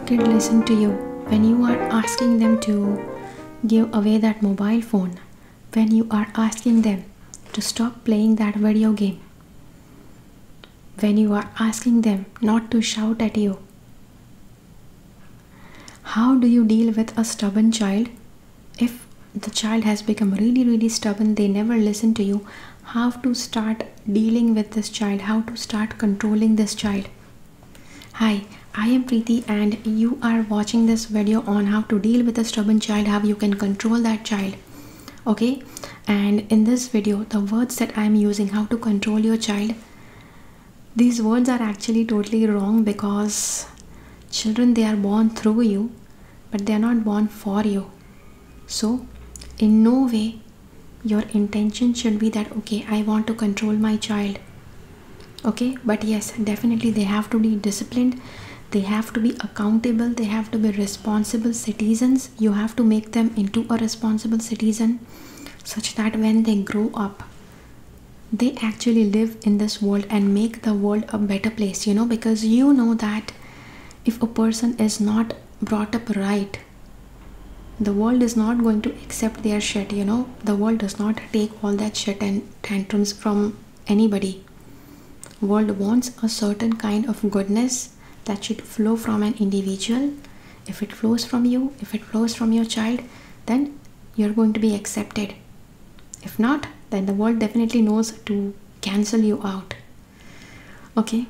kid listen to you when you are asking them to give away that mobile phone, when you are asking them to stop playing that video game, when you are asking them not to shout at you? How do you deal with a stubborn child? If the child has become really stubborn, they never listen to you, how to start dealing with this child, how to start controlling this child? Hi, I am Preeti and you are watching this video on how to deal with a stubborn child, how you can control that child. Okay, and in this video the words that I am using, how to control your child, these words are actually totally wrong, because children, they are born through you, but they are not born for you. So in no way your intention should be that, okay, I want to control my child. Okay, but yes, definitely they have to be disciplined, they have to be accountable, they have to be responsible citizens. You have to make them into a responsible citizen, such that when they grow up, they actually live in this world and make the world a better place, because you know that if a person is not brought up right, the world is not going to accept their shit. The world does not take all that shit and tantrums from anybody. World wants a certain kind of goodness that should flow from an individual. If it flows from you, if it flows from your child, then you're going to be accepted. If not, then the world definitely knows to cancel you out. Okay,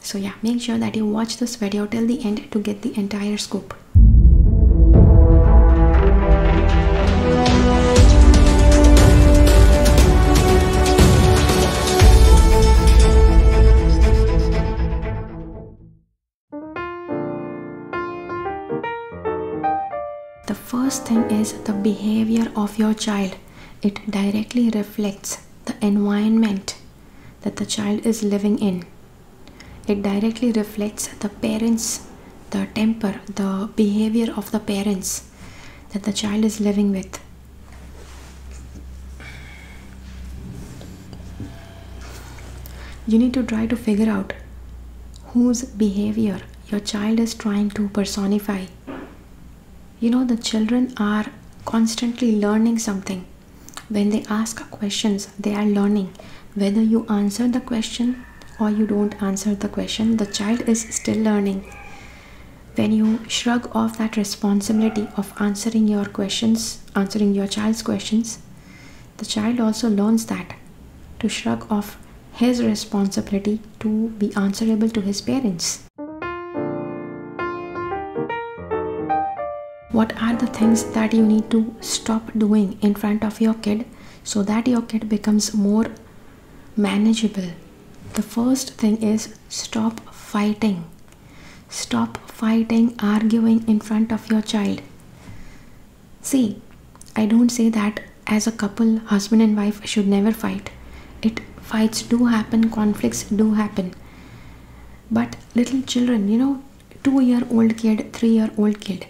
so yeah, make sure that you watch this video till the end to get the entire scoop. The first thing is the behavior of your child. It directly reflects the environment that the child is living in. It directly reflects the parents, the temper, the behavior of the parents that the child is living with. You need to try to figure out whose behavior your child is trying to personify. The children are constantly learning something. When they ask questions, they are learning. Whether you answer the question or you don't answer the question, the child is still learning. When you shrug off that responsibility of answering your questions, answering your child's questions, the child also learns that to shrug off his responsibility to be answerable to his parents. What are the things that you need to stop doing in front of your kid so that your kid becomes more manageable? The first thing is stop fighting. Stop fighting, arguing in front of your child. See, I don't say that as a couple, husband and wife should never fight. Fights do happen, conflicts do happen. But little children, 2-year-old kid, 3-year-old kid,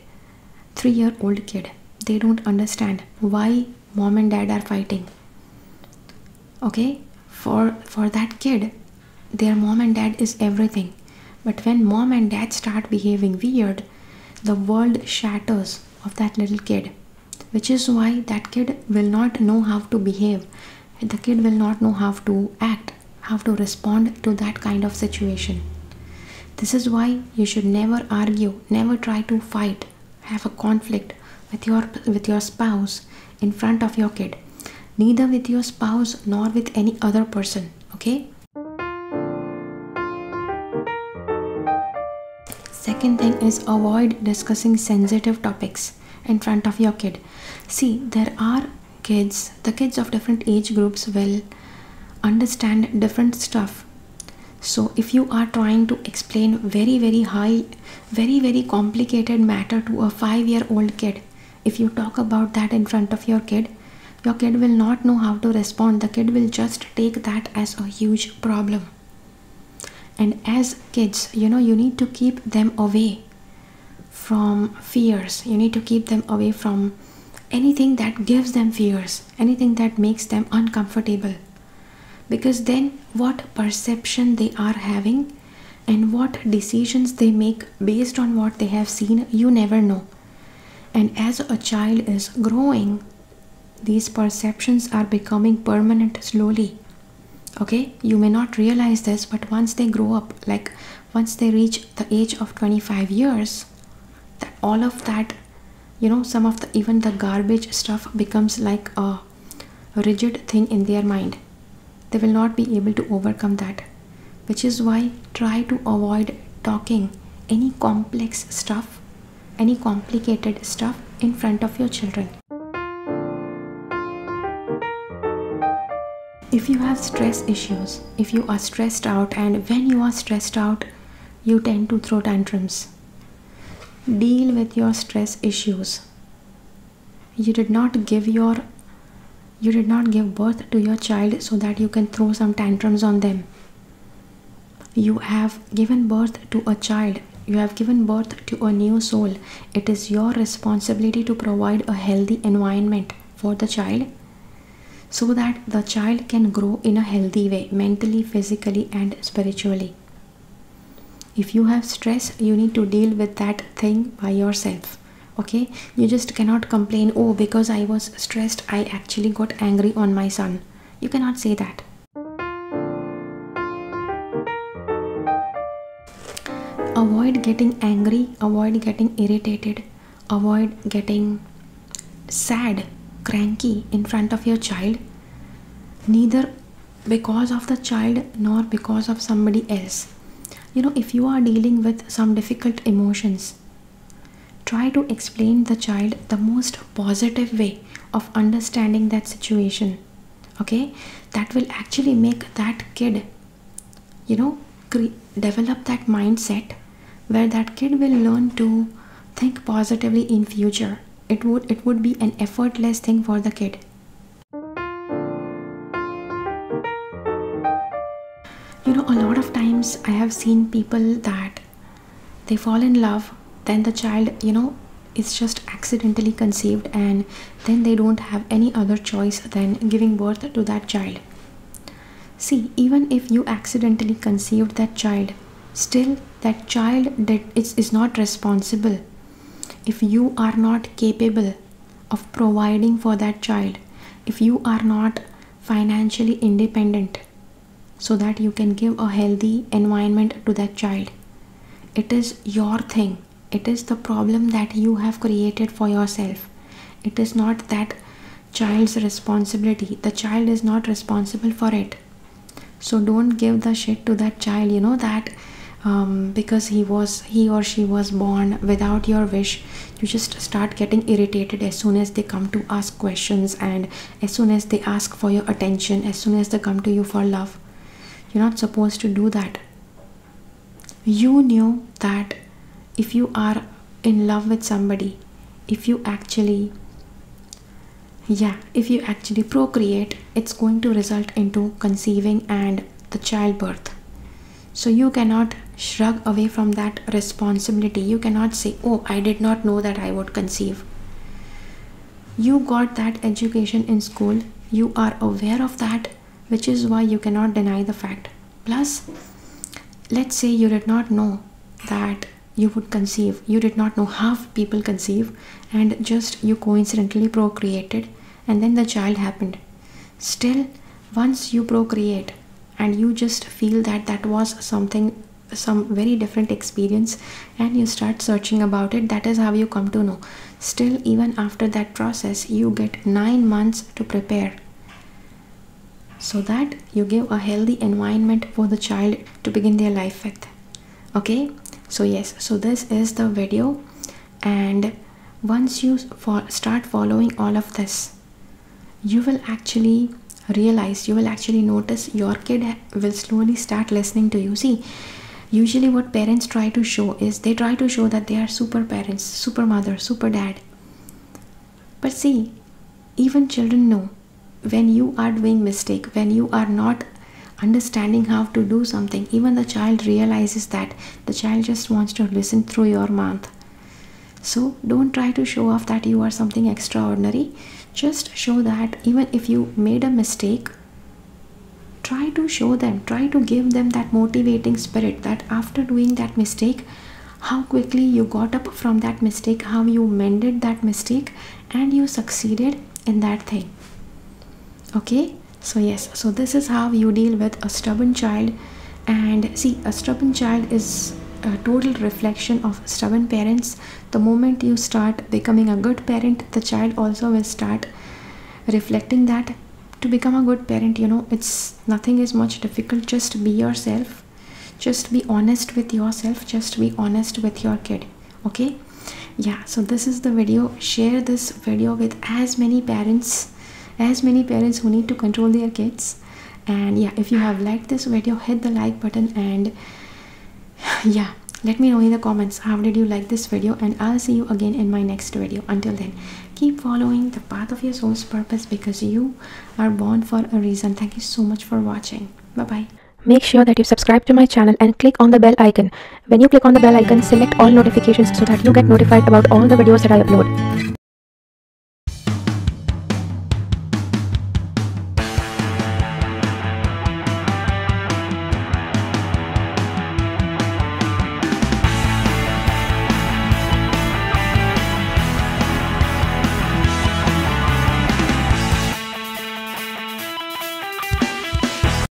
3-year-old kid, they don't understand why mom and dad are fighting. Okay, for that kid, their mom and dad is everything. But when mom and dad start behaving weird, the world shatters of that little kid, which is why that kid will not know how to behave. The kid will not know how to act, how to respond to that kind of situation. This is why you should never argue, never try to fight, have a conflict with your spouse in front of your kid. Neither with your spouse nor with any other person. Okay? Second thing is avoid discussing sensitive topics in front of your kid. See, there are kids, the kids of different age groups will understand different stuff. So if you are trying to explain very complicated matter to a 5-year-old kid, if you talk about that in front of your kid will not know how to respond. The kid will just take that as a huge problem. And as kids, you need to keep them away from fears. You need to keep them away from anything that gives them fears, anything that makes them uncomfortable. Because then what perception they are having and what decisions they make based on what they have seen, you never know. And as a child is growing, these perceptions are becoming permanent slowly. Okay, you may not realize this, but once they grow up, like once they reach the age of 25 years, that all of that, some of the even the garbage stuff becomes like a rigid thing in their mind. They will not be able to overcome that, which is why try to avoid talking any complex stuff, any complicated stuff in front of your children. If you have stress issues, if you are stressed out, and when you are stressed out, you tend to throw tantrums. Deal with your stress issues. You did not give birth to your child so that you can throw some tantrums on them. You have given birth to a child. You have given birth to a new soul. It is your responsibility to provide a healthy environment for the child, so that the child can grow in a healthy way, mentally, physically, and spiritually. If you have stress, you need to deal with that thing by yourself. Okay, you just cannot complain, oh, because I was stressed, I actually got angry on my son. You cannot say that. Avoid getting angry, avoid getting irritated, avoid getting sad, cranky in front of your child, neither because of the child nor because of somebody else. If you are dealing with some difficult emotions, try to explain the child the most positive way of understanding that situation. Okay, that will actually make that kid develop that mindset where that kid will learn to think positively in future. It would be an effortless thing for the kid. A lot of times I have seen people that they fall in love, then the child is just accidentally conceived, and then they don't have any other choice than giving birth to that child. See, even if you accidentally conceived that child, still that child is not responsible if you are not capable of providing for that child, if you are not financially independent so that you can give a healthy environment to that child. It is your thing. It is the problem that you have created for yourself. It is not that child's responsibility. The child is not responsible for it. So don't give the shit to that child, that because he or she was born without your wish. You just start getting irritated as soon as they come to ask questions, and as soon as they ask for your attention, as soon as they come to you for love. You're not supposed to do that. You knew that if you are in love with somebody, if you actually procreate, it's going to result into conceiving and the childbirth. So you cannot shrug away from that responsibility. You cannot say, oh, I did not know that I would conceive. You got that education in school. You are aware of that, which is why you cannot deny the fact. Plus, let's say you did not know that you would conceive. You did not know how people conceive, and just you coincidentally procreated, and then the child happened. Still, once you procreate and you just feel that that was some very different experience, and you start searching about it, that is how you come to know. Still, even after that process, you get 9 months to prepare, so that you give a healthy environment for the child to begin their life with. Okay, so yes, so this is the video, and once you start following all of this, you will actually realize, you will actually notice your kid will slowly start listening to you. See, usually what parents try to show is they try to show that they are super parents, super mother, super dad. But see, even children know when you are doing mistake, when you are not understanding how to do something. Even the child realizes that. The child just wants to listen through your mouth. So don't try to show off that you are something extraordinary. Just show that even if you made a mistake, try to show them, try to give them that motivating spirit, that after doing that mistake, how quickly you got up from that mistake, how you mended that mistake, and you succeeded in that thing. Okay, so yes, so this is how you deal with a stubborn child. And see, a stubborn child is a total reflection of stubborn parents. The moment you start becoming a good parent, the child also will start reflecting that. To become a good parent, you know, it's nothing is much difficult. Just be yourself, just be honest with yourself, just be honest with your kid. Okay, yeah, so this is the video. Share this video with as many parents who need to control their kids. And yeah, if you have liked this video, hit the like button, and yeah, let me know in the comments how did you like this video, and I'll see you again in my next video. Until then, keep following the path of your soul's purpose, because you are born for a reason. Thank you so much for watching. Bye bye. Make sure that you subscribe to my channel and click on the bell icon. When you click on the bell icon, select all notifications so that you get notified about all the videos that I upload.